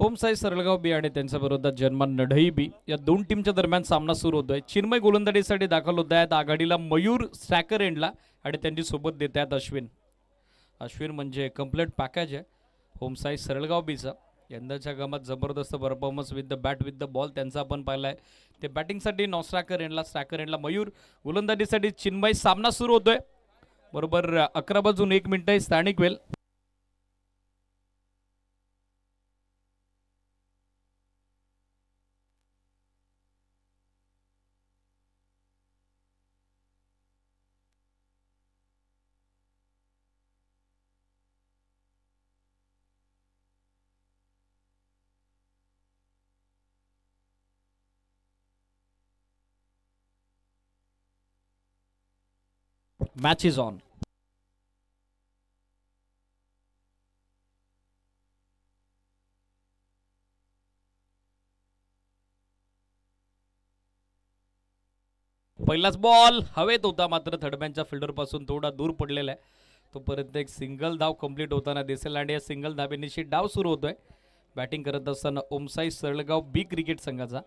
ओमसाई सरळगाव बी आणि त्यांच्या विरोधात जन्मान नढई बी या दोन टीमच्या दरम्यान सामना सुरू होतोय. चिन्मय गोलंदाजीसाठी दाखल होत आहेत आघाडीला मयूर स्ट्रॅकर एंडला आणि त्यांची सोबत देत आहेत अश्विन म्हणजे कम्प्लीट पॅकेज आहे ओमसाई सरळगाव बीचा. यंदाच्या कामात जबरदस्त performance with the bat with the ball त्यांचा आपण पाहिलाय. ते बॅटिंगसाठी नॉन स्ट्रॅकर एंडला मयूर, गोलंदाजीसाठी चिन्मय. सामना सुरू होतोय बरोबर 11 वाजून 1 मिनिट स्थानिक वेळ. Match is on. पहिलाच बॉल हवेत होता मात्र थर्डमॅनच्या फिल्डर पासून थोडा दूर पडलेला आहे. तोपर्यंत एक सिंगल धाव कंप्लीट होताना दिसेल आणि या सिंगल धावेनिशी डाव सुरू होतोय बॅटिंग करत असताना ओमसाई सरळगाव बी क्रिकेट संघाचा.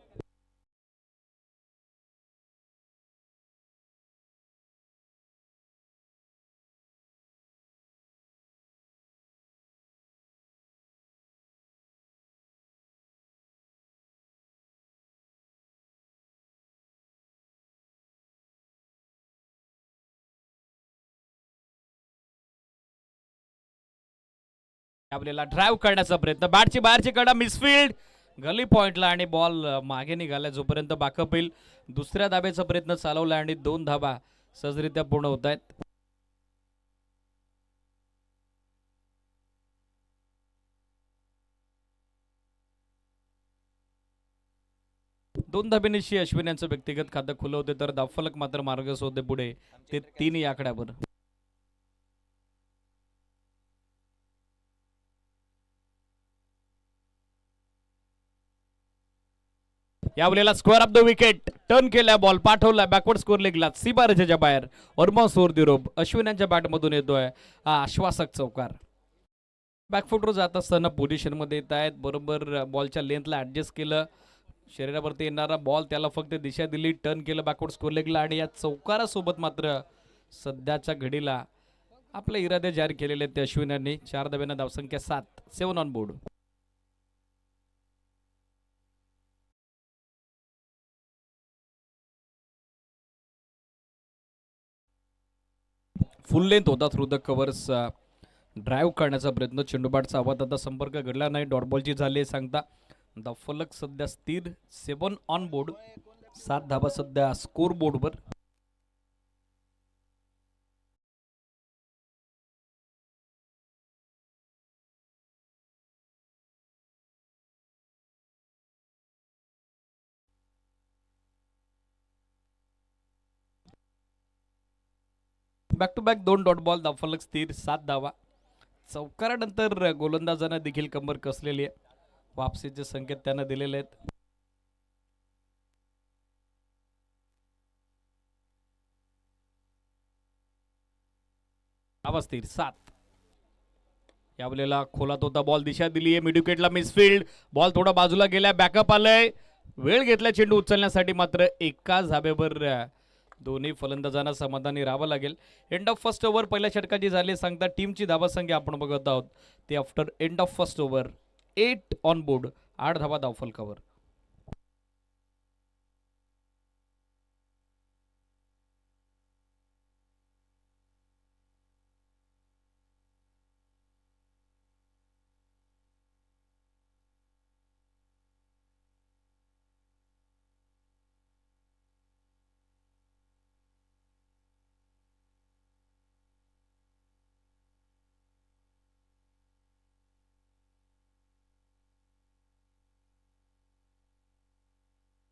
आपल्याला ड्राईव्ह करण्याचा प्रयत्न, बॅटची बाहेरची कडा मिसफील्ड गली पॉइंटला आणि बॉल मागे निघाला. जोपर्यंत बॅकअप येईल दुसऱ्या धाब्याचा प्रयत्न चालवला आणि 2 धाबा सहजरित्या पूर्ण होत आहेत. दोन धाब्यानिशी अश्विन यांचं व्यक्तिगत खातं खुलं होते तर धावफलक मात्र मार्गस होते पुढे ते 3 या आकड्यावर. यावेळेला square of the wicket turn केला, बॉल पाठवला बॅकवर्ड स्कोर लेगला सीबारच्या बाहेर. ऑलमोस्ट ओव्हर दी रोप अश्विन यांच्या बॅटमधून येतोय आश्वासक चौकार. बॅकफुटवर जात असताना पोझिशन मध्ये येत आहेत. बरोबर बॉलच्या लेंथला ऍडजस्ट केलं, शरीरावरती येणारा बॉल त्याला फक्त दिशा दिली, टर्न केलं बॅकवर्ड स्कोर लेगला आणि या चौकारासोबत मात्र सध्याच्या घडीला आपले इरादे जाहीर केलेले ते अश्विन यांनी. 4 धाब्यांना धावसंख्या 7 ऑन बोर्ड. फुल लेंथ होता थ्रू द कव्हर्स ड्राईव्ह करण्याचा प्रयत्न. चेंडूबाटचा आवाज आता संपर्क घडला नाही, डॉट बॉलची झाली सांगता. धावफलक सध्या स्थिर 7 ऑन बोर्ड, 7 धाबा सध्या स्कोर बोर्डवर. Back to back 2 dot ball, धावफलक स्थिर 7 धावा. चौकारानंतर गोलंदाजांना देखील कंबर कसलेली आहे, वापसीचे संकेत त्यांना दिलेले आहेत. धावा स्थिर 7. यावेळेला खोलात होता बॉल, दिशा दिली आहे मिड विकेटला मिसफील्ड, बॉल थोडा बाजूला गेला, बॅकअप आलंय, वेळ घेतला चेंडू उचलण्यासाठी मात्र एकाच धाब्यावर दोन्ही फलंदाजांना समाधानी राहावं लागेल. एंड ऑफ फर्स्ट ओव्हर पहिल्या षटकाची झाली सांगता. टीमची धावासंख्या आपण बघत आहोत ते after end of first over 8 on board, 8 धावा धावफलकावर.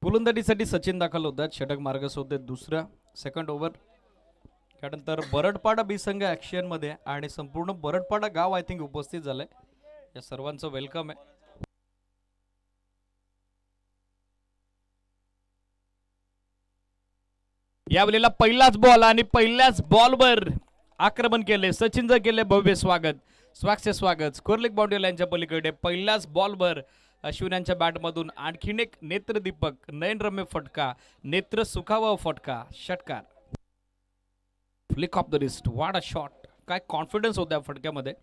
गोलंदाजीसाठी सचिन दाखल होतात, षटक मार्गस होते दुसऱ्या सेकंड ओव्हर. त्यानंतर बरडपाडा बी संघ ऍक्शन मध्ये आणि संपूर्ण बरडपाडा गाव आय थिंक उपस्थित झालंय. या सर्वांचं वेलकम आहे. यावेळेला पहिलाच बॉल आणि पहिल्याच बॉलवर आक्रमण केले, सचिनचं केले भव्य स्वागत. स्वागत स्कोरलेग बाउंड्री लाईनच्या पलीकडे पहिल्याच बॉलवर अश्विन यांच्या बॅटमधून आणखीन एक नेत्रदीपक नयनरम्य फटका, नेत्र सुखावा फटका, षटकार. फ्लिक ऑफ द रिस्ट, वाट अ शॉट. काय कॉन्फिडन्स होता या फटक्यामध्ये.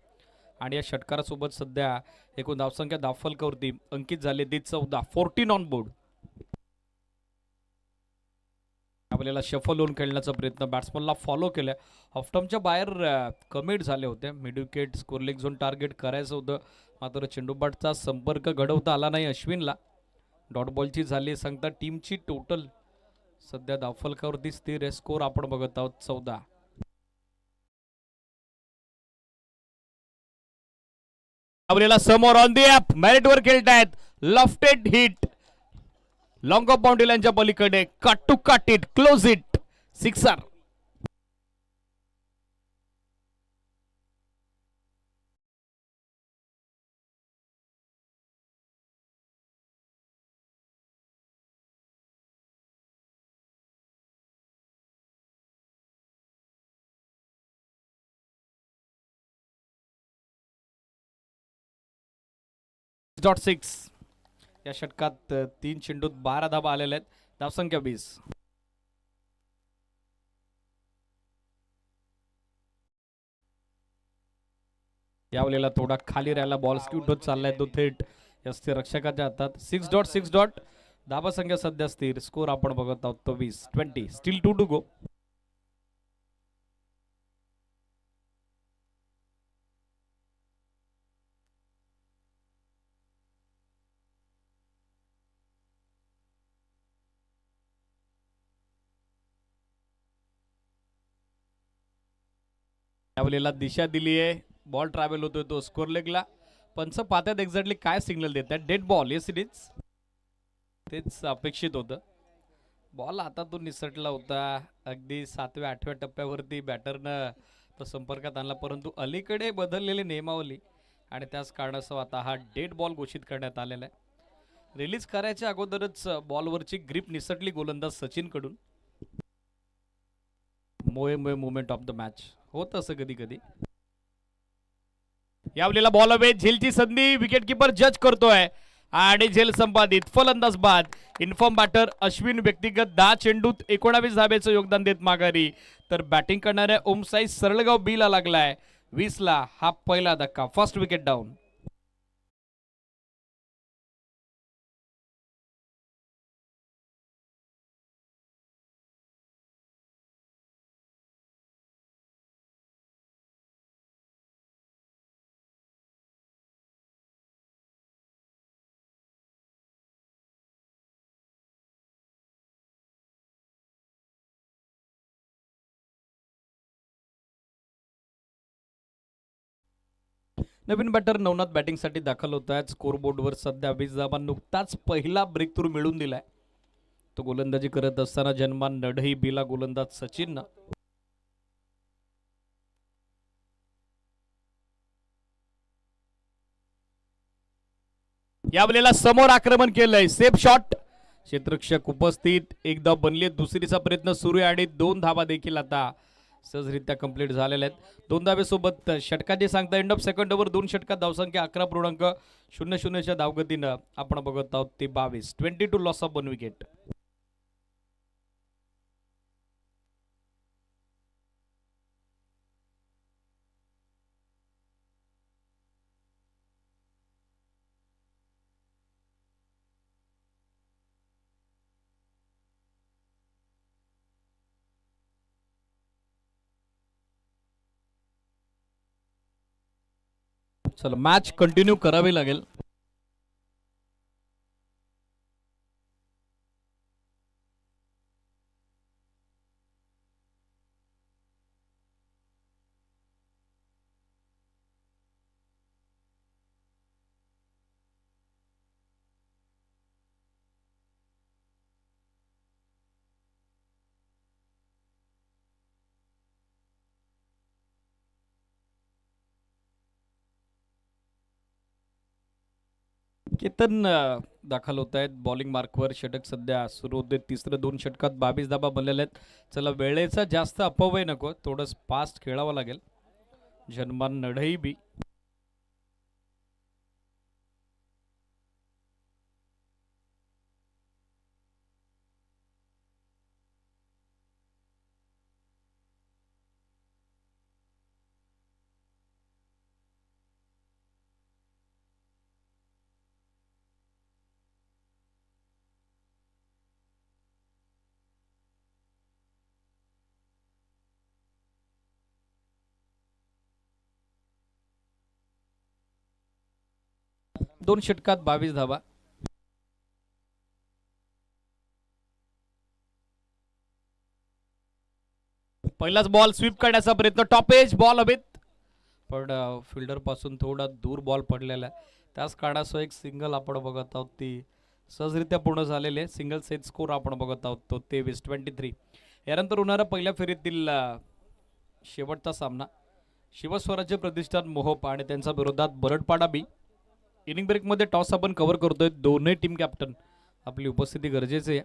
आणि या षटकारासोबत सध्या एकूण धावसंख्या धावफलकावरती अंकित झाले ती 14, 14 ऑन बोर्ड. आपल्याला शफल होऊन खेळण्याचा प्रयत्न, बॅट्समनला फॉलो केलाय. ऑफटॉमच्या बाहेर कमिट झाले होते. Mid wicket score leg zone target करायचं होतं, मात्र चेंडूबाटचा संपर्क घडवता आला नाही अश्विनला. डॉट बॉलची झाली सांगता टीमची टोटल सध्या धावफलकावरती स्थिर आहे. स्कोर आपण बघत आहोत 14. आपल्याला समोर ऑन दी ॲप मेरिटवर खेळतायत. Lofted hit, long off boundary लाईनच्या पलीकडे, cut to cut it, close it, sixer. .6 या षटकात 3 चेंडूत 12 धाबा आलेल्या आहेत. धावसंख्या 20. यावेळेला थोडा खाली राहिला बॉल, स्क्यूट होत चाललाय तो थेट रक्षकाच्या हातात. 6 धाबा संख्या सध्या स्थिर. स्कोर आपण बघत आहोत तो 20. Still 2 to go. यावेळेला दिशा दिली आहे, बॉल ट्रॅव्हल होतोय तो स्कोर लेगला. पंच पाहतात एक्झॅक्टली काय सिग्नल देत आहेत. Dead ball, yes it is. तेच अपेक्षित होतं. बॉल हातातून निसटला होता. अगदी 7व्या 8व्या टप्प्यावरती बॅटरनं तो संपर्कात आणला, परंतु अलीकडे बदललेली नियमावली आणि त्याच कारणास्तव आता हा डेड बॉल घोषित करण्यात आलेला आहे. रिलीज करायच्या अगोदरच बॉलवरची ग्रिप निसटली गोलंदाज सचिन कडून. मोये मुवमेंट ऑफ द मॅच होत असं कधी कधी. यावेळेला बॉल अवे, झेलची संधी, विकेट किपर जज करतोय आणि झेल संपादित. फलंदाज बाद. इन्फॉर्म बॅटर अश्विन व्यक्तिगत 10 चेंडूत 19 धाब्याचं योगदान देत माघारी. तर बॅटिंग करणाऱ्या ओमसाई सरळगाव बी ला लागलाय 20 ला हा पहिला धक्का. First wicket down. नवीन बॅटर नवनाथ बॅटिंगसाठी दाखल होत आहेत. स्कोरबोर्डवर सध्या 20 धाबा. नुकताच पहिला ब्रेक थ्रू मिळून दिलाय तो गोलंदाजी करत असताना जन्मान नढई बीला गोलंदाज सचिन. यावेळेला समोर आक्रमण केलंय, सेफ शॉट, क्षेत्ररक्षक उपस्थित. एक धाव बनली, दुसरीचा प्रयत्न सुरू आहे आणि 2 धाबा देखील आता सहजरित्या कंप्लीट झालेल्या आहेत. 2 धाब्यासोबत षटकाचे सांगता एंड ऑफ सेकंड ओव्हर 2 षटकात धावसंख्या 11.00 धावगतीनं आपण बघत आहोत ते 22. 22 लॉस ऑफ 1 विकेट. चला मॅच कंटिन्यू करावी लागेल. केतन दाखल होत आहेत बॉलिंग मार्कवर. षटक सध्या सुरू होते. तिसरं 2 षटकात 22 धाबा बनलेल्या आहेत. चला वेळेचा जास्त अपव्यय नको, थोडं फास्ट खेळावं लागेल. जन्मान नढई बी 2 षटकात 22 धावा. पहिलाच बॉल स्वीप करण्याचा प्रयत्न, टॉप एज बॉल हवेत, पण फिल्डर पासून थोडा दूर बॉल पडलेला आहे. त्याच कारणासह एक सिंगल आपण बघत आहोत, ती सहजरित्या पूर्ण झालेली आहे. सिंगल सेट स्कोर आपण बघत आहोत तो 23-23. यानंतर होणारा पहिल्या फेरीतील शेवटचा सामना शिवस्वराज्य प्रतिष्ठान मोहोप आणि त्यांच्या विरोधात बरडपाडा बी. इनिंग ब्रेकमध्ये टॉस आपण कव्हर करतोय. दोन्ही टीम कॅप्टन आपली उपस्थिती गरजेची आहे.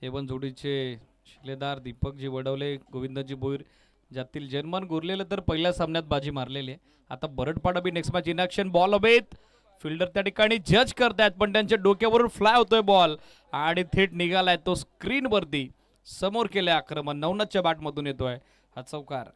एवन जोडीचे शिलेदार दीपकजी वडवले, गोविंदजी भोईर, ज्यातील जन्मान गुरलेलं तर पहिल्या सामन्यात बाजी मारलेली आहे. आता Baradpada B next match in action. Ball हवेत, फिल्डर त्या ठिकाणी जज करतायत, पण त्यांच्या डोक्यावरून फ्लाय होतोय बॉल आणि थेट निघालाय तो स्क्रीनवरती. समोर केले आक्रमण, नवनाथच्या बॅटमधून येतोय हा चौकार.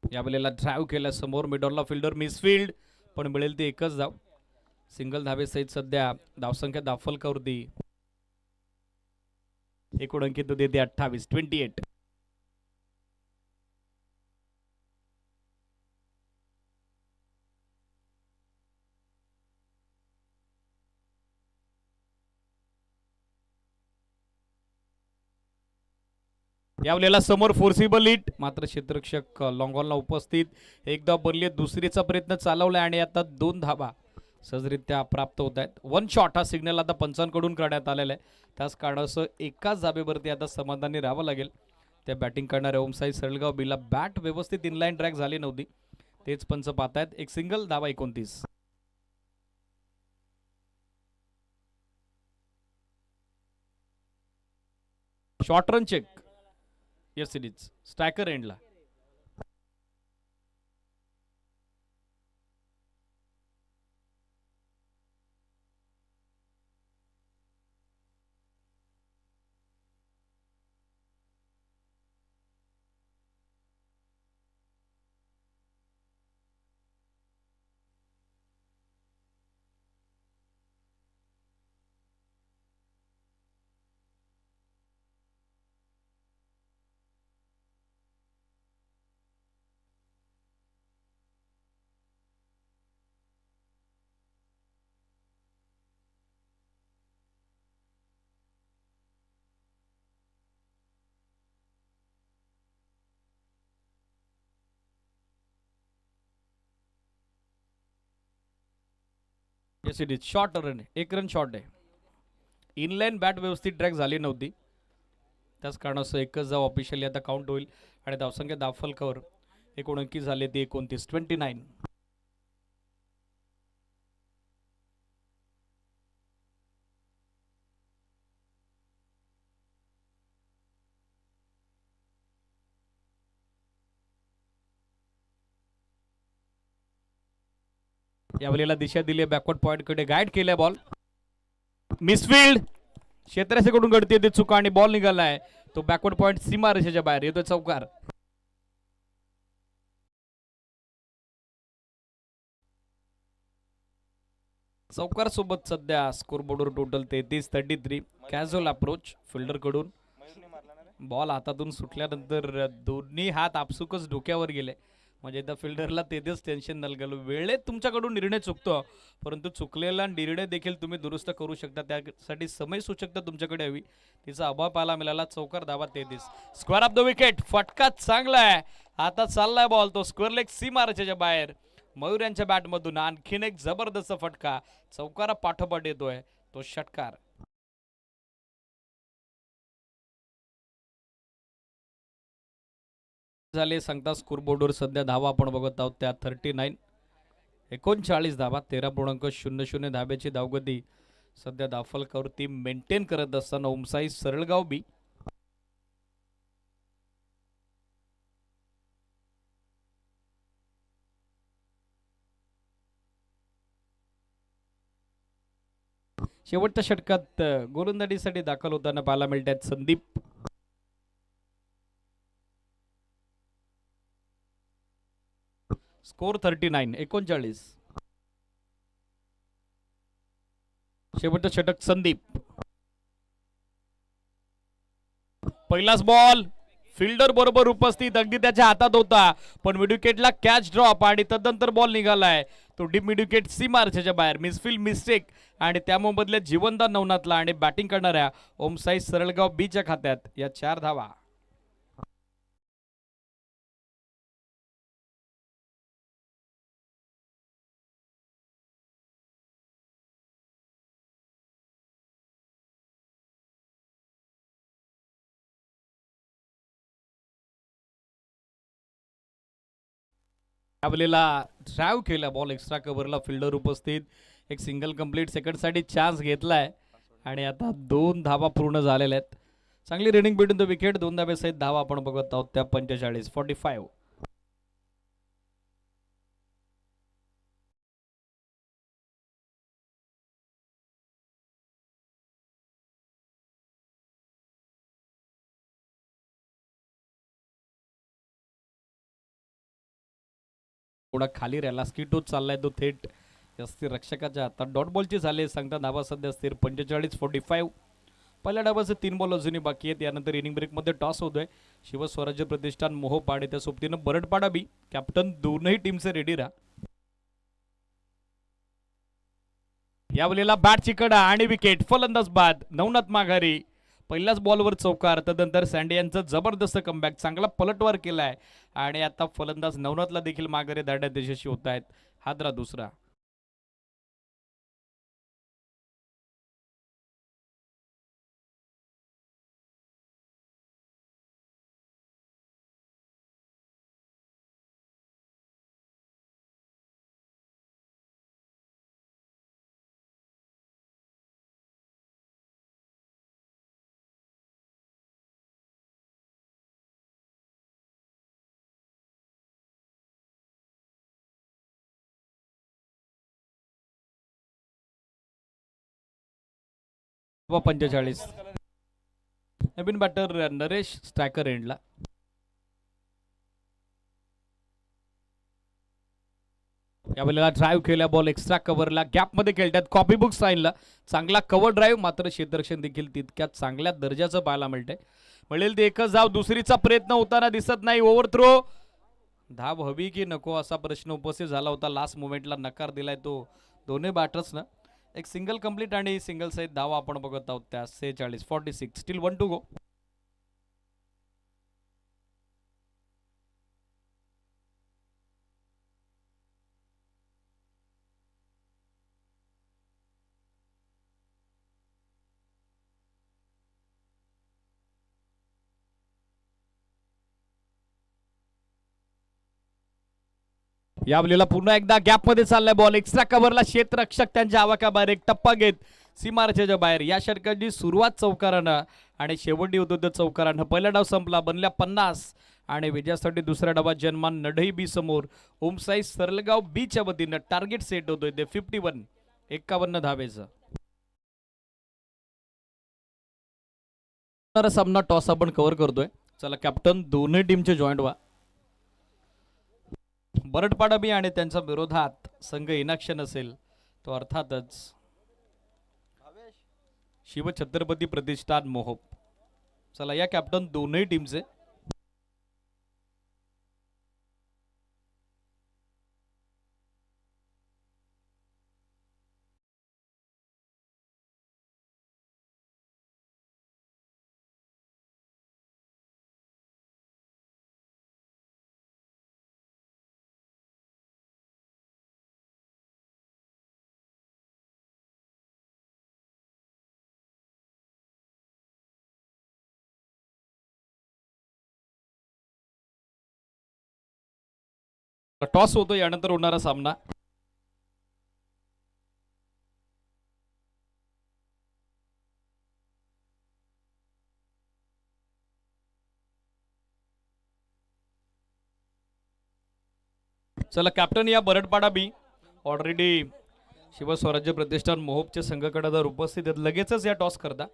यावेळेला ड्राईव्ह केला समोर मिडॉलला, फिल्डर मिसफिल्ड, पण मिळेल ती एकच धाव. सिंगल धावे सहित सध्या धावसंख्या दाफलकावरती. एकूण अंकित देते 28-28. यावेळेला समोर फोर्सिबल हिट, मात्र क्षेत्ररक्षक लॉंगॉनला उपस्थित. एकदा बनली, दुसरीचा प्रयत्न चालवलाय आणि आता 2 धावा सहजरित्या प्राप्त होत आहेत. 1 शॉट हा सिग्नल आता पंचांकडून करण्यात आलेला आहे. त्याच कारणासह एकाच धाबेवरती आता समाधानी राहावं लागेल त्या बॅटिंग करणाऱ्या ओमसाई सरळगाव बीला. बॅट व्यवस्थित इनलाईन ट्रॅक झाली नव्हती, तेच पंच पाहतायत. एक सिंगल, धावा 29. Short run check. Yes it is striker एंडला. Yes it is short run आहे, 1 रन शॉर्ट आहे. इनलाईन बॅट व्यवस्थित ट्रॅक झाली नव्हती, त्याच कारणासह एकच धाव ऑफिशियली आता काउंट होईल आणि धावसंख्या दाफलकावर एकूण अंकी झाले ती 29-29. यावेळेला दिशा दिली बॅकवर्ड पॉइंट कडे, गाईड केलाय बॉल, मिसफिल्ड, क्षेत्रसेकडून घडते ते चुका आणि बॉल निघालाय तो बॅकवर्ड पॉइंट सीमा रेषेच्या बाहेर. येतोय चौकार. चौकार सोबत सध्या स्कोरबोर्डवर टोटल 33-33. कॅज्युअल अप्रोच फिल्डर कडून, बॉल हातातून सुटल्यानंतर दोन्ही हात आपसुकच डोक्यावर गेले, म्हणजे त्या फिल्डरला तेथेच टेन्शन नलगलं. वेळेत तुमच्याकडून निर्णय चुकतो, परंतु चुकलेला निर्णय देखील तुम्ही दुरुस्त करू शकता. त्यासाठी समय सूचकता तुमच्याकडे हवी, तिचा अभाव पाहायला मिळाला. चौकार, धावा 33. Square of the wicket. फटका चांगला आहे, आता चाललाय बॉल तो स्क्वेअर लेग सीमा रेषेच्या बाहेर. मयूर यांच्या बॅटमधून आणखीन एक जबरदस्त फटका, चौकारा पाठोपाठ येतोय तो षटकार. झाले सांगता स्कोरबोर्डवर सध्या धावा आपण बघत आहोत त्या 39. 39 धावा, 13.00 धाब्याची धावगती सध्या दाफलकावरती मेंटेन करत असताना ओमसाई सरळगाव बी. शेवटच्या षटकात गोलंदाजीसाठी दाखल होताना पाहायला मिळतात संदीप. स्कोर 39. शेवटचं षटक संदीप. पहिलाच बॉल फिल्डर बरोबर उपस्थित, अगदी त्याच्या हातात होता, पण मिडविकेटला कॅच ड्रॉप आणि तदनंतर बॉल निघालाय तो डीप मिडविकेट सीमार्चच्या बाहेर. मिसफील्ड मिस्टेक आणि त्या मोबदल्यात जीवनदान नवनाथला आणि बॅटिंग करणाऱ्या ओमसाई सरळगाव बीच्या खात्यात या 4 धावा. आपल्याला ड्राईव्ह केला बॉल एक्स्ट्रा कव्हरला, फिल्डर उपस्थित, एक सिंगल कंप्लीट, सेकंड साठी चान्स घेतलाय आणि आता 2 धावा पूर्ण झालेल्या आहेत. चांगली रनिंग बिटवीन द विकेट, 2 धाब्यासहित धावा आपण बघत आहोत त्या 45. थोडा खाली राहिला, स्किटोच चाललाय तो थेट स्थिर रक्षकाच्या हातात. डॉट बॉलची झाले सांगता धावा सध्या स्थिर 45. पहिल्या डावाचे 3 बॉल अजूनही बाकी आहेत. यानंतर इनिंग ब्रेक मध्ये टॉस होतोय. शिवस्वराज्य प्रतिष्ठान मोहोप आणि त्या सोबतीनं बरडपाडा बी. कॅप्टन दोनही टीमचे रेडी राहा. यावेळेला बॅटची कडा आणि विकेट, फलंदाज बाद, नवनाथ माघारी. पहिल्याच बॉलवर चौकार, तदनंतर सँडी यांचं जबरदस्त कमबॅक, चांगला पलटवार केलाय आणि आता फलंदाज नवनाथला देखील माघारी धाडण्यात यशस्वी होत आहेत. हादरा दुसरा. व 45. नवीन बॅटर नरेश स्ट्रायकर एंडला. यावेळेला ड्राईव्ह केल्या बॉल एक्स्ट्रा कव्हरला, गॅपमध्ये खेळतात, कॉपी बुक साईनला. चांगला कव्हर ड्राईव्ह, मात्र क्षेत्ररक्षण देखील तितक्यात चांगल्या दर्जाचं पाहायला मिळतंय. मिळेल ते एकच धाव, दुसरीचा प्रयत्न होताना दिसत नाही. ओव्हर थ्रो, धाव हवी की नको असा प्रश्न उपस्थित झाला होता. लास्ट मोमेंटला नकार दिलाय तो दोन्ही बॅटर्सनं. एक सिंगल कंप्लीट आणि सिंगल सहित धावा आपण बघत आहोत त्या 46. Steel 1 to go. यावेळेला पुन्हा एकदा गॅपमध्ये चाललाय बॉल, एक्स्ट्रा कव्हरला, क्षेत्ररक्षक त्यांच्या आवाक्याबाहेर, एक टप्पा घेत सीमारेषेच्या बाहेर. या षटकाची सुरुवात चौकारानं आणि शेवटी होतो त्या चौकारानं. पहिला डाव संपला, बनल्या 50 आणि विजयासाठी दुसऱ्या डावात जन्मान नढई बी समोर. ओमसाई सरलगाव बीच्या वतीनं टार्गेट सेट होतोय ते 51 धावेचं. सामना टॉस आपण कव्हर करतोय. चला कॅप्टन दोन्ही टीमचे जॉईंट व्हा. बरडपाडा बी आणि त्यांच्या विरोधात संघ इनाक्शन असेल तो अर्थातच शिवछत्रपती प्रतिष्ठान मोहोप. चला या कॅप्टन दोन्ही टीमचे. टॉस होतो, यानंतर होणारा सामना. चला कॅप्टन या बरडपाडा बी ऑलरेडी शिवस्वराज्य प्रतिष्ठान मोहोपचे संघकडे जर उपस्थित आहेत, लगेचच या टॉस करता.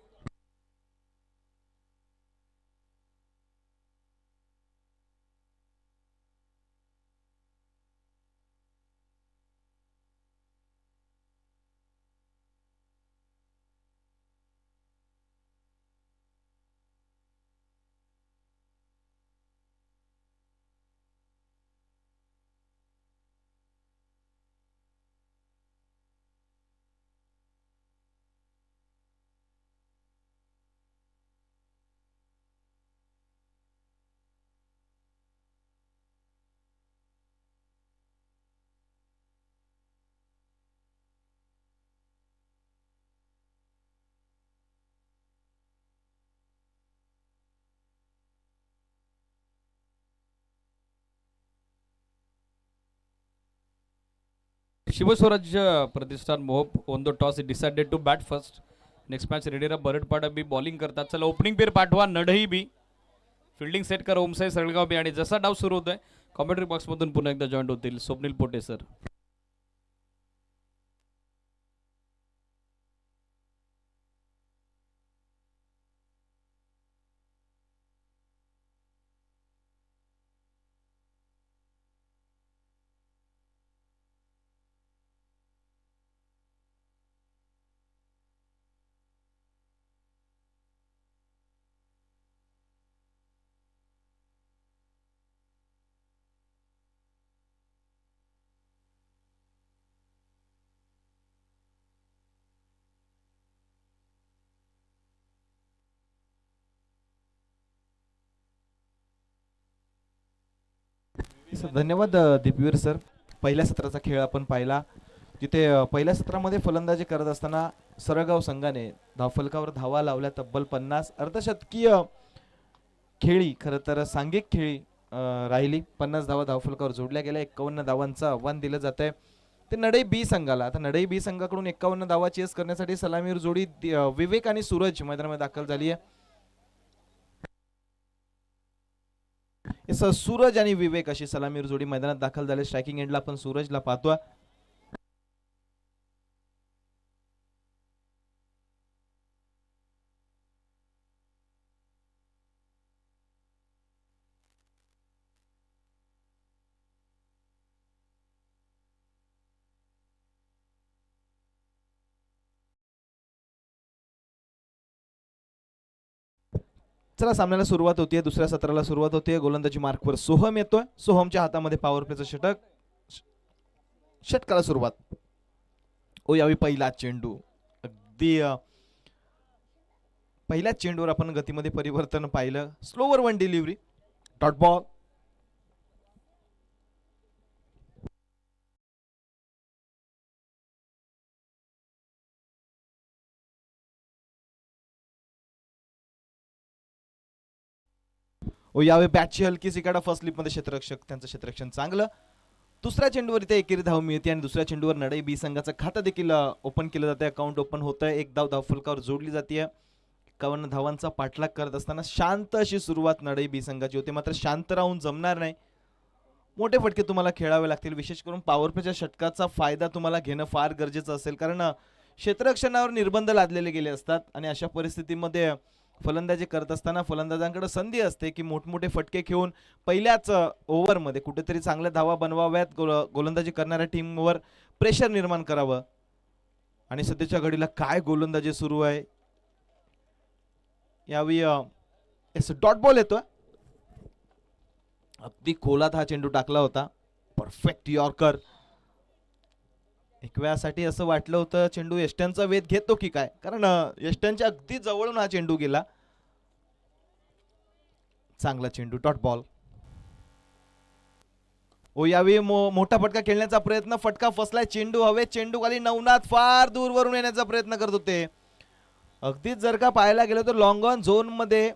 Shivswaraj Pratishthan Mohop on the toss decided to bat first. Next match रेडीरा बरडपाडा बी बॉलिंग करतात. चला ओपनिंग पेर पाठवा नडही बी फिल्डिंग सेट करा ओमसाई सळगाव बी. आणि जसा डाव सुरू होतोय कॉमेंट्री बॉक्स मधून पुन्हा एकदा जॉईन होतील स्वप्नील पोटे सर. धन्यवाद दीपवीर सर. पहिल्या सत्राचा खेळ आपण पाहिला जिथे पहिल्या सत्रामध्ये फलंदाजी करत असताना सरगाव संघाने धावफलकावर धावा लावल्या तब्बल 50. अर्धशतकीय खेळी खरं तर सांघिक खेळी राहिली. 50 धावा धावफलकावर जोडल्या गेल्या. 51 धावांचं आव्हान दिलं जात आहे ते नडई बी संघाला. आता नडई बी संघाकडून 51 धावा चेस करण्यासाठी सलामीवर जोडी विवेक आणि सूरज मैदानामध्ये दाखल झाली आहे. सूरज आणि विवेक अशी सलामीवर जोडी मैदानात दाखल झाले. स्ट्रायकिंग एंडला आपण सूरजला पाहतोय. चला सामन्याला सुरुवात होतीये. दुसऱ्या सत्राला सुरुवात होतीये. गोलंदाजी मार्कवर सोहम येतोय. सोहमच्या हातामध्ये पॉवर प्लेचं षटक. षटकाला सुरुवात. ओ यावी पहिला चेंडू अगदी पहिल्या चेंडूवर आपण गतीमध्ये परिवर्तन पाहिलं. Slower one delivery dot ball. ओ यावे बॅटची हलकीशी काढा फर्स्ट स्लिप मध्ये क्षेत्ररक्षक त्यांचं क्षेत्ररक्षण चांगलं. दुसऱ्या चेंडूवर इथे एकेरी धाव मिळते आणि दुसऱ्या चेंडूवर नडई बी संघाचं खातं देखील ओपन केलं जातं. अकाउंट ओपन होतंय. एक धाव धावफलकावर जोडली जाते. 51 धावांचा पाठलाग करत असताना शांत अशी सुरुवात नडई बी संघाची होते. मात्र शांत राहून जमणार नाही. मोठे फटके तुम्हाला खेळावे लागतील. विशेष करून पॉवर प्लेच्या षटकाचा फायदा तुम्हाला घेणं फार गरजेचं असेल कारण क्षेत्ररक्षणावर निर्बंध लादलेले गेले असतात आणि अशा परिस्थितीमध्ये फलंदाजी करत असताना फलंदाजांकडे संधी असते की मोठमोठे फटके घेऊन पहिल्याच ओव्हरमध्ये कुठेतरी चांगल्या धावा बनवाव्यात. गोलंदाजी करणाऱ्या टीमवर प्रेशर निर्माण करावं. आणि सध्याच्या घडीला काय गोलंदाजी सुरू आहे. यावेळी डॉट बॉल येतोय. अगदी खोलात हा चेंडू टाकला होता. Perfect yorker. एक वेळासाठी असं वाटलं होतं चेंडू यष्ट्यांचा वेध घेतो की काय कारण यष्ट्यांच्या अगदी जवळून हा चेंडू गेला. चांगला चेंडू डॉट बॉल. ओ यावेळी मोठा फटका खेळण्याचा प्रयत्न. फटका फसलाय. चेंडू हवे. चेंडू खाली. नवनाथ फार दूरवरून येण्याचा प्रयत्न करत होते. अगदीच जर का पाहायला गेलो तर लॉंग ऑन झोन मध्ये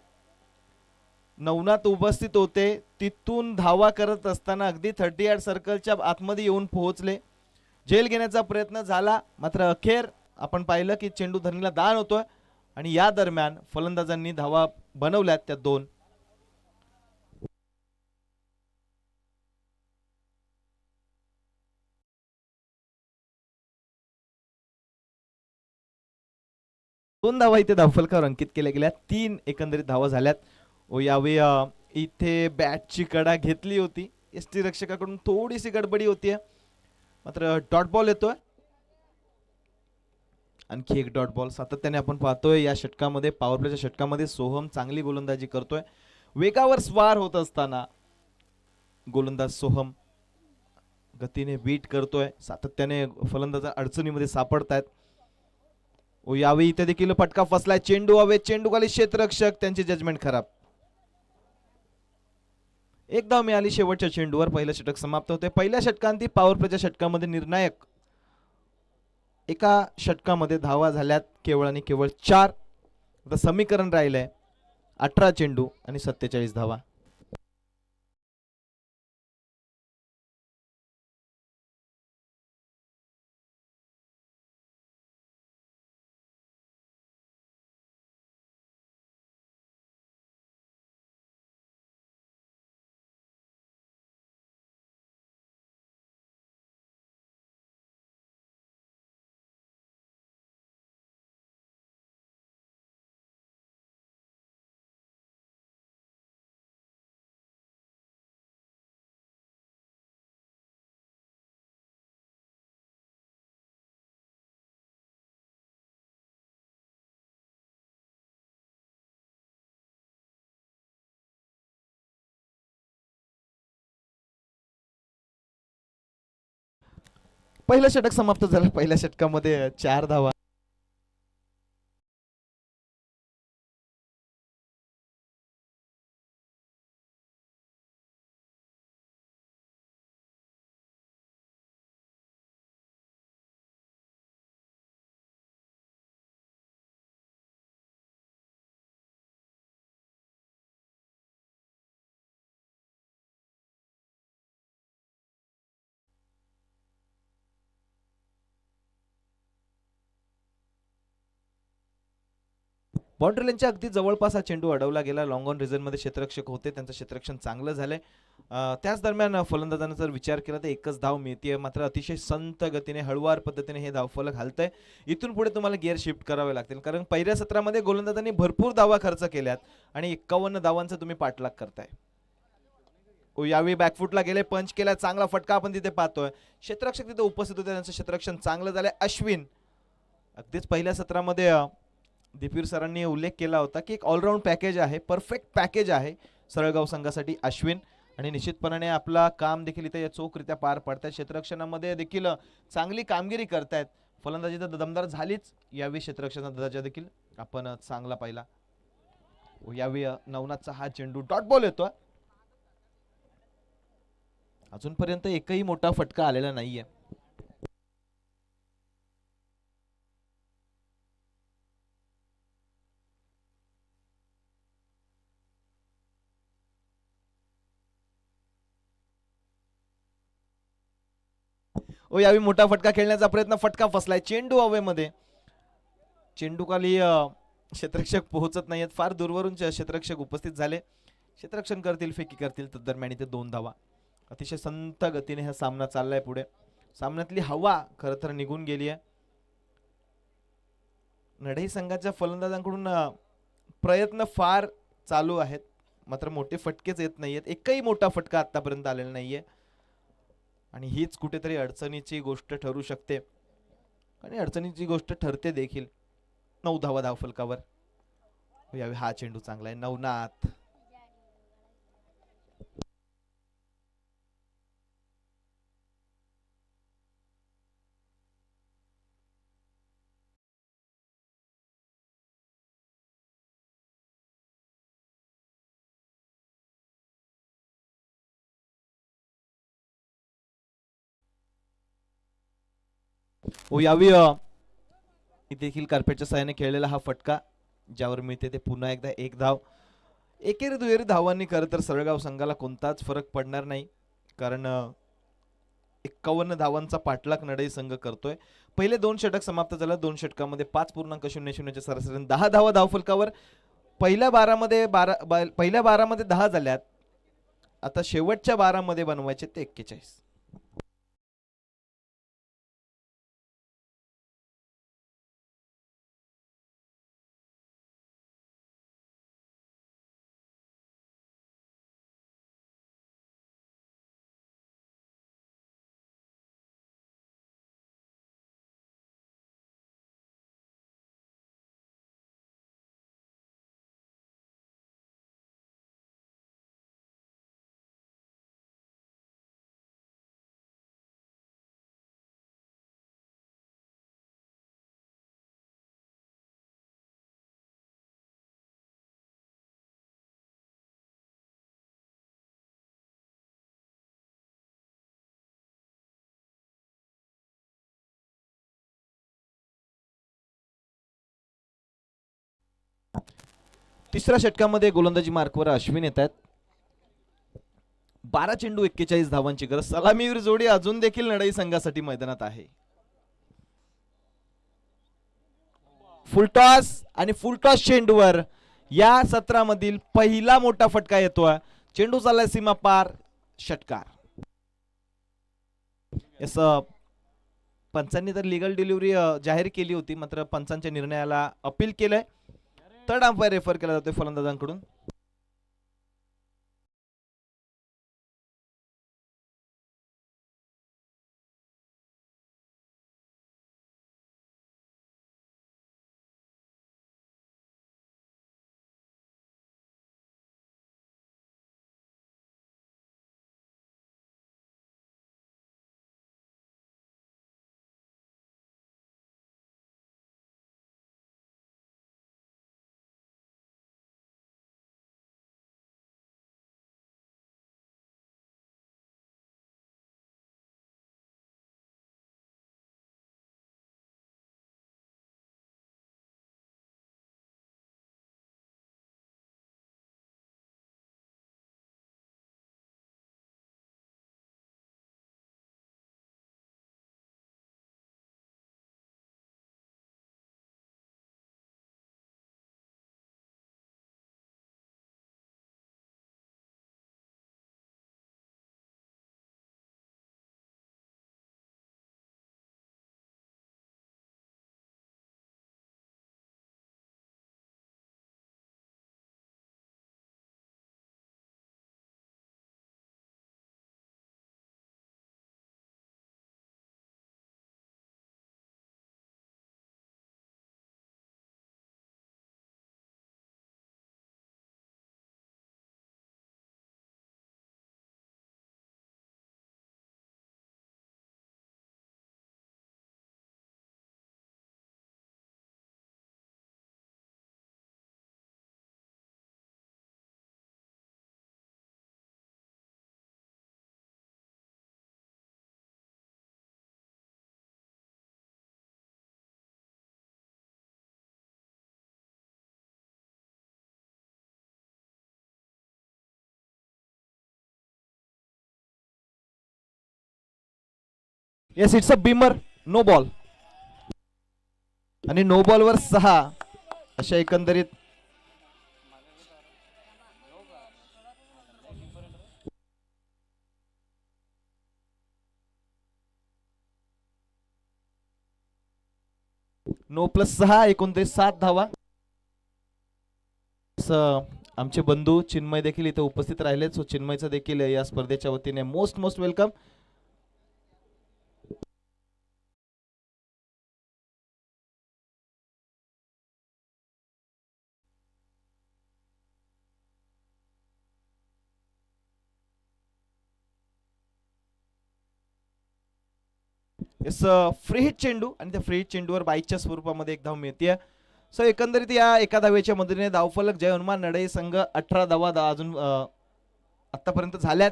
नवनाथ उपस्थित होते. तिथून धावा करत असताना अगदी 30 यार्ड सर्कलच्या आतमध्ये येऊन पोहोचले. झेल घेण्याचा प्रयत्न झाला मात्र अखेर आपण पाहिलं की चेंडू धरणीला दान होतोय आणि या दरम्यान फलंदाजांनी धावा बनवल्यात त्या 2. धावा इथे धावफलकावर अंकित केल्या गेल्या. 3 एकंदरीत धावा झाल्यात. ओ यावेळी इथे बॅटची कडा घेतली होती. एसटी रक्षकाकडून थोडीशी गडबडी होतीये मात्र डॉट बॉल येतोय. आणखी एक डॉट बॉल. सातत्याने आपण पाहतोय या षटकामध्ये पॉवर प्लेच्या षटकामध्ये सोहम चांगली गोलंदाजी करतोय. वेगावर स्वार होत असताना गोलंदाज सोहम गतीने बीट करतोय. सातत्याने फलंदाज अडचणीमध्ये सापडतायत. ओ यावेळी इथे देखील फटका फसलाय. चेंडू हवे. चेंडू खाली. क्षेत्ररक्षक त्यांची जजमेंट खराब. एक धाव मिळाली शेवटच्या चेंडूवर. पहिलं षटक समाप्त होते. पहिल्या षटकांती पॉवर प्लेच्या षटकामध्ये निर्णायक. एका षटकामध्ये धावा झाल्यात केवळ आणि केवळ 4. आता समीकरण राहिलंय 18 चेंडू आणि 47 धावा. पहिलं षटक समाप्त झालं. पहिल्या षटकामध्ये 4 धावा. बाउंड्री लाईनच्या अगदी जवळपास हा चेंडू अडवला गेला. लॉंग ऑन रिझन मध्ये क्षेत्ररक्षक होते, त्यांचं क्षेत्ररक्षण चांगलं झालंय. त्याच दरम्यान फलंदाजांना जर विचार केला तर एकच धाव मिळते, मात्र अतिशय संत गतीने हळुवार पद्धतीने हे धावफलक हालतंय. इथून पुढे तुम्हाला गिअर शिफ्ट करावे लागतील, कारण पहिल्या सत्रामध्ये गोलंदाजांनी भरपूर धावा खर्च केल्यात आणि 51 धावांचा तुम्ही पाठलाग करताय. यावेळी बॅकफुटला गेले, पंच केला, चांगला फटका आपण तिथे पाहतोय. क्षेत्ररक्षक तिथे उपस्थित होते, त्यांचं क्षेत्ररक्षण चांगलं झालंय. अश्विन अगदीच पहिल्या सत्रामध्ये दीपवीर सरांनी उल्लेख केला होता की एक ऑलराऊंड पॅकेज आहे, परफेक्ट पॅकेज आहे सरळगाव संघासाठी अश्विन, आणि निश्चितपणाने आपला काम देखील इथे चोखरित्या पार पाडतायत. क्षेत्ररक्षणामध्ये देखील चांगली कामगिरी करतायत. फलंदाजी तर दमदार झालीच, यावेळी क्षेत्ररक्षणाचा दर्जा देखील आपण चांगला पाहिला. यावेळी नवनाथचा हा चेंडू डॉट बॉल येतोय. अजूनपर्यंत एकही मोठा फटका आलेला नाहीये. यावेळी मोठा फटका खेळण्याचा प्रयत्न, फटका फसलाय. चेंडू हवेमध्ये, चेंडू खाली क्षेत्ररक्षक पोहोचत नाहीयेत. फार दूरवरून क्षेत्ररक्षक उपस्थित झाले, क्षेत्ररक्षण करतील, फेकी करतील. तर दरम्यान इथे 2 धावा. अतिशय संत गतीने हा सामना चाललाय पुढे. सामन्यातली हवा खरं तर निघून गेली आहे. लढई संघाच्या फलंदाजांकडून प्रयत्न फार चालू आहेत, मात्र मोठे फटकेच येत नाहीयेत. एकही मोठा फटका आतापर्यंत आलेला नाहीये आणि हीच कुठेतरी अडचणीची गोष्ट ठरू शकते आणि अडचणीची गोष्ट ठरते देखील. 9 धावा धावफलकावर. यावेळी हा चेंडू चांगला आहे. नवनाथ यावेळी देखील कार्पेटच्या साहाय्याने खेळलेला हा फटका, ज्यावर मिळते ते पुन्हा एकदा 1 धाव. एकेरी दुहेरी धावांनी खरं तर सरळगाव संघाला कोणताच फरक पडणार नाही, कारण 51 धावांचा पाठलाग नडई संघ करतोय. पहिले 2 षटक समाप्त झालं. 2 षटकामध्ये 5.00 सरासरीने 10 धावा धावफलकावर. पहिल्या 12 मध्ये 10 झाल्यात. आता शेवटच्या 12 मध्ये बनवायचे ते 41. तिसऱ्या षटकामध्ये गोलंदाजी मार्कवर अश्विन येत आहेत. 12 चेंडू 41 धावांची गरज. सलामीवीर जोडी अजून देखील लढाई संघासाठी मैदानात आहे. फुलटॉस आणि फुलटॉस चेंडूवर या सत्रामधील पहिला मोठा फटका येतोय. चेंडू चाललाय सीमा पार, षटकार. पंचांनी तर लिगल डिलिव्हरी जाहीर केली होती, मात्र पंचांच्या निर्णयाला अपील केलंय. थर्ड अंपायर रेफर केला जातोय फलंदाजांकडून. Yes, it's a beamer. No ball. आणि नो बॉल वर 6. अशा एकंदरीत नो प्लस 6 एकोणतीस 7 धावा. आमचे बंधू चिन्मय देखील इथे उपस्थित राहिलेत. सो चिन्मयचं देखील या स्पर्धेच्या वतीने most most welcome. Yes, free hit चेंडू आणि त्या फ्री हिट चेंडूवर बाईकच्या स्वरूपामध्ये एक धाव मिळते. सो एकंदरीत या एका धावेच्या मदतीने धावफलक जय हनुमान नडई संघ 18 धावा अजून आतापर्यंत झाल्यात.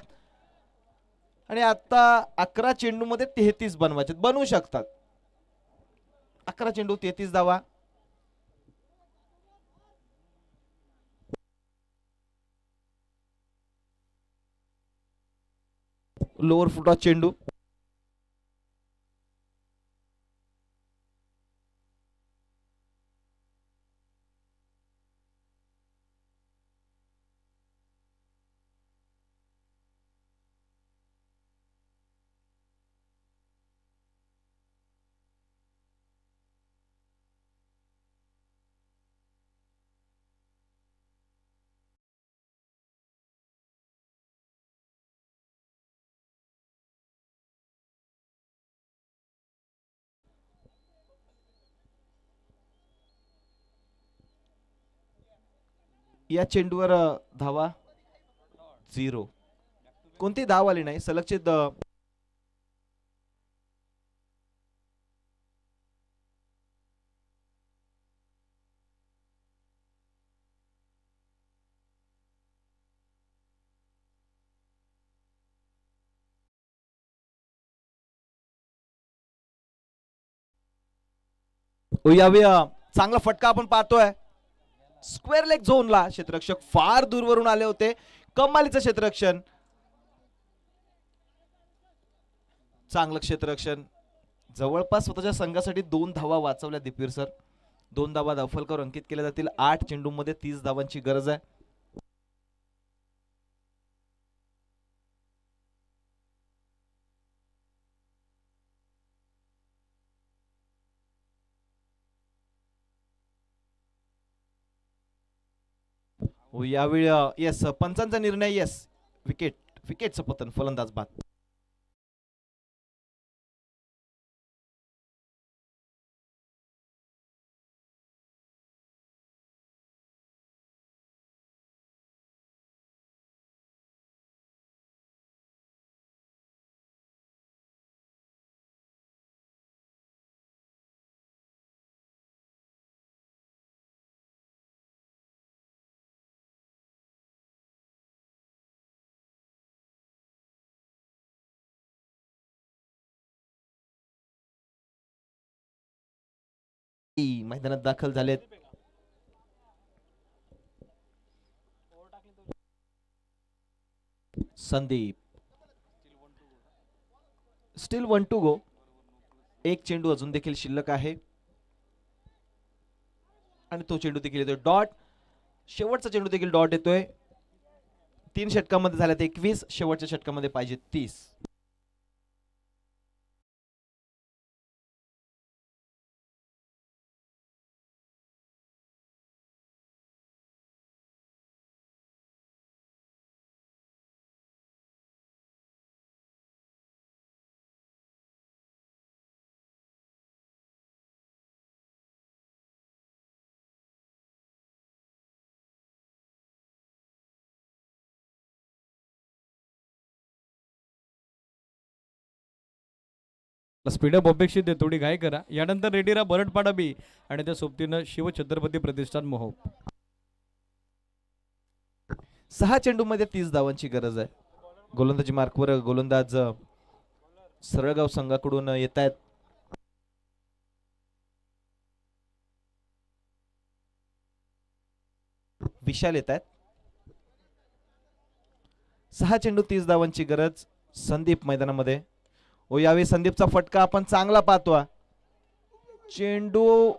आणि आता 11 चेंडू मध्ये 33 बनवायचे, बनवू शकतात. 11 चेंडू 33 धावा. लोअर फुटॉस चेंडू. या चेंडूवर धावा 0. कोणती धाव आली नाही. सलगचे यावे चांगला फटका आपण पाहतोय. स्क्वेअर लेग झोनला क्षेत्ररक्षक फार दूरवरून आले होते. कमालीचं क्षेत्ररक्षण. चांगलं क्षेत्ररक्षण. जवळपास स्वतःच्या संघासाठी 2 धावा वाचवल्या दीपवीर सर. 2 धावा धावफलकावर अंकित केल्या जातील. 8 चेंडूमध्ये 30 धावांची गरज आहे. यावेळी येस, पंचांचा निर्णय. Yes, wicket. विकेटचं पतन. फलंदाज बाद. मैदानात दाखल झालेत. संदीप. Still 1 to go. एक चेंडू अजून देखील शिल्लक आहे आणि तो चेंडू देखील येतोय डॉट. शेवटचा चेंडू देखील डॉट येतोय. 3 षटकामध्ये झाल्यात 21. शेवटच्या षटकामध्ये पाहिजे 30. स्पीडअप अपेक्षित आहे, थोडी घाई करा. यानंतर रेडीरा बरडपाडा बी आणि त्या सोबतीनं शिवछत्रपती प्रतिष्ठान मोहोप. 6 चेंडू मध्ये 30 धावांची गरज आहे. गोलंदाजी मार्कवर गोलंदाज सरळगाव संघाकडून येत आहेत. विशाल येत आहेत. 6 चेंडू 30 धावांची गरज. संदीप मैदानामध्ये. ओ यावेळी संदीपचा फटका आपण चांगला पाहतोय. चेंडू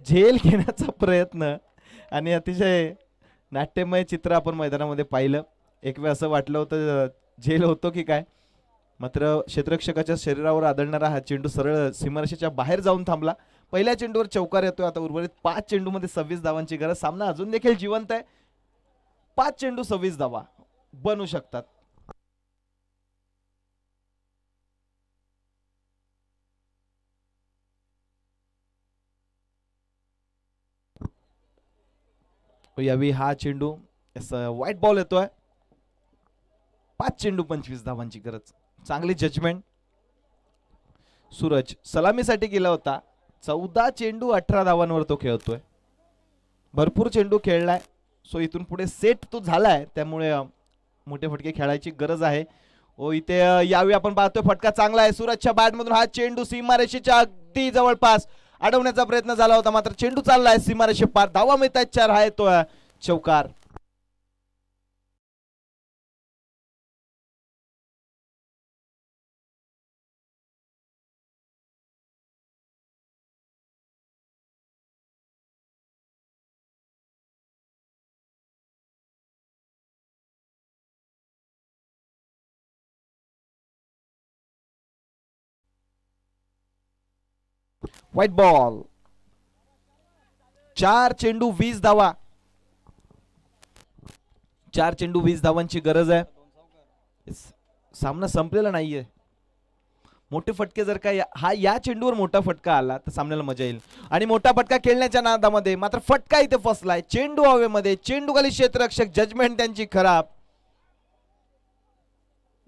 झेल घेण्याचा प्रयत्न आणि अतिशय नाट्यमय चित्र आपण मैदानामध्ये पाहिलं. एक वेळ असं वाटलं होतं झेल होतो की काय, मात्र क्षेत्ररक्षकाच्या शरीरावर आदळणारा हा चेंडू सरळ सीमारेषेच्या बाहेर जाऊन थांबला. पहिल्या चेंडूवर चौकार येतोय. आता उर्वरित 5 चेंडूमध्ये 26 धावांची गरज. सामना अजून देखील जिवंत आहे. 5 चेंडू 26 धावा बनू शकतात. यावेळी हा चेंडू व्हाईट बॉल येतोय. 5 चेंडू 25 धावांची गरज. चांगली जजमेंट. सूरज सलामीसाठी गेला होता. 14 चेंडू 18 धावांवर तो खेळतोय. भरपूर चेंडू खेळलाय. सो इथून पुढे सेट तो झालाय, त्यामुळे मोठे फटके खेळायची गरज आहे. ओ इथे यावेळी आपण पाहतोय फटका चांगला आहे. सूरजच्या बॅटमधून हा चेंडू सीमारेषेच्या अगदी जवळपास अडवण्याचा प्रयत्न झाला होता, मात्र चेंडू चाललाय सीमारेषे पार. धावा मिळतात 4. हा येतो चौकार. White ball. 4 चेंडू 20 धावा. 4 चेंडू 20 धावांची गरज आहे. सामना संपलेला नाहीये. मोठे फटके जर का या चेंडूवर मोठा फटका आला तर सामन्याला मजा येईल. आणि मोठा फटका खेळण्याच्या नादामध्ये मात्र फटका इथे फसलाय. चेंडू हवेमध्ये, चेंडू खाली क्षेत्ररक्षक. जजमेंट त्यांची खराब.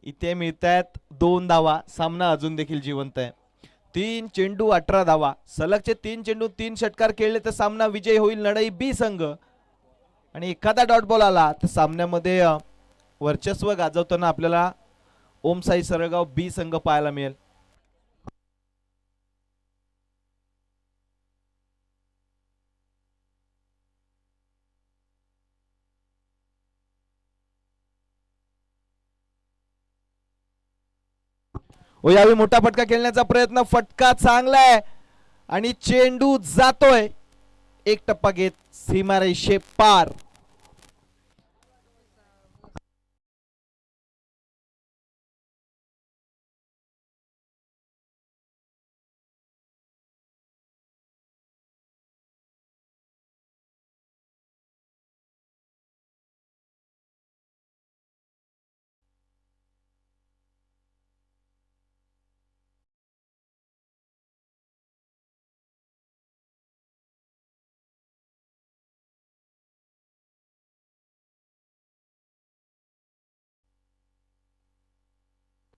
इथे मिळतायत 2 धावा. सामना अजून देखील जिवंत आहे. 3 चेंडू 18 धावा. सलगचे 3 चेंडू 3 षटकार खेळले तर सामना विजयी होईल लढाई बी संघ. आणि एखादा डॉट बॉल आला तर सामन्यामध्ये वर्चस्व गाजवताना आपल्याला ओम साई सरळगाव बी संघ पाहायला मिळेल. ओ यावेळी मोठा फटका खेळण्याचा प्रयत्न. फटका चांगला आहे आणि चेंडू जातोय. 1 टप्पा घेत सीमारेषे पार.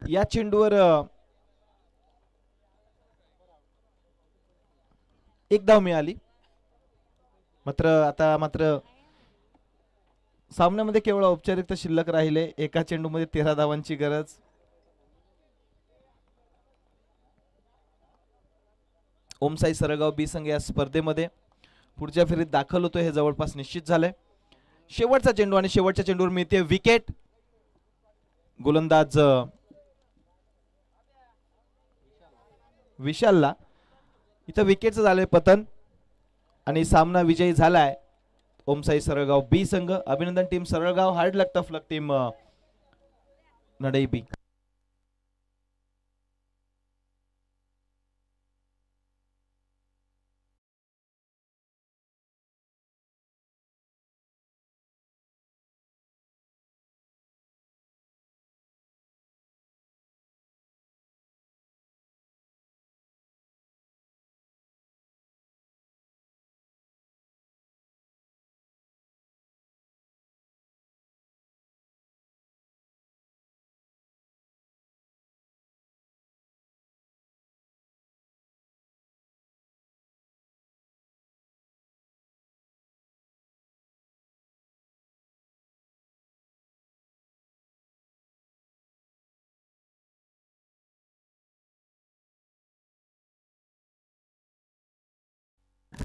या चेंडूवर 1 धाव मिळाली. मात्र सामन्यामध्ये केवळ औपचारिकता शिल्लक राहिले. एका चेंडूमध्ये 13 धावांची गरज. ओमसाई सरळगाव बी संघ या स्पर्धेमध्ये पुढच्या फेरीत दाखल होतोय हे जवळपास निश्चित झालंय. शेवटचा चेंडू आणि शेवटच्या चेंडूवर मिळते विकेट. गोलंदाज विशालला इथं विकेटचं झालंय पतन आणि सामना विजयी झालाय ओमसाई सरळगाव बी संघ. अभिनंदन team Saralgaon. Hard luck tough luck team Nadai B.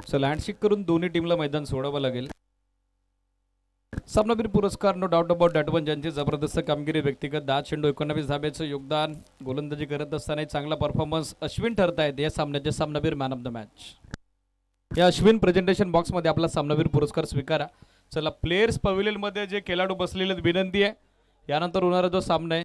So लँडशिक करून दोन्ही टीमला मैदान सोडावं लागेल. सामनावीर पुरस्कार no doubt about that one, ज्यांची जबरदस्त कामगिरी, व्यक्तिगत 10 चेंडू 19 धाब्याचं योगदान, गोलंदाजी करत असताना चांगला परफॉर्मन्स अश्विन ठरतायत या सामन्याचे सामनावीर मॅन ऑफ द मॅच. या अश्विन प्रेझेंटेशन बॉक्समध्ये आपला सामनावीर पुरस्कार स्वीकारा. चला प्लेयर्स पवेलियन मध्ये जे खेळाडू बसलेले आहेत, विनंती आहे यानंतर होणारा जो सामना आहे